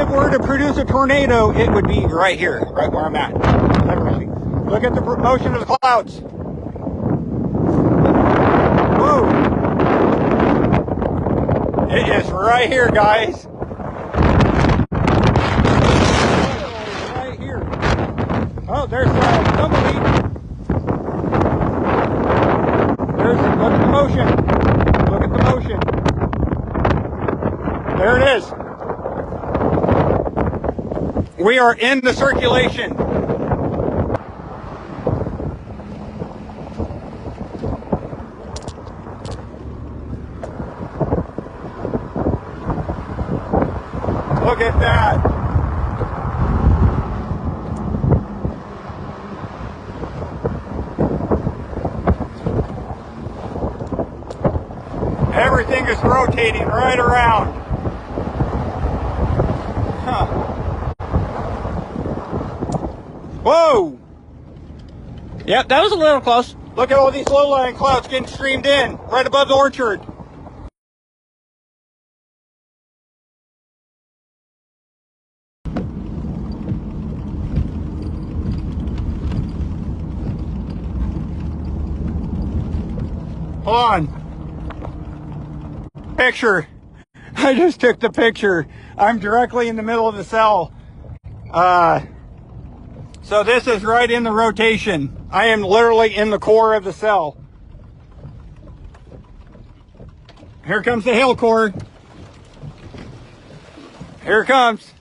it were to produce a tornado, it would be right here, right where I'm at. Literally. Look at the motion of the clouds. Whoa. It is right here, guys. Right here. Oh, there's a tumbleweed. Look at the motion. Look at the motion. There it is. We are in the circulation. Look at that. Everything is rotating right around. Huh. Whoa! Yep, that was a little close. Look at all these low-lying clouds getting streamed in right above the orchard. Hold on. Picture. I just took the picture. I'm directly in the middle of the cell. So this is right in the rotation. I am literally in the core of the cell. Here comes the hail core. Here it comes.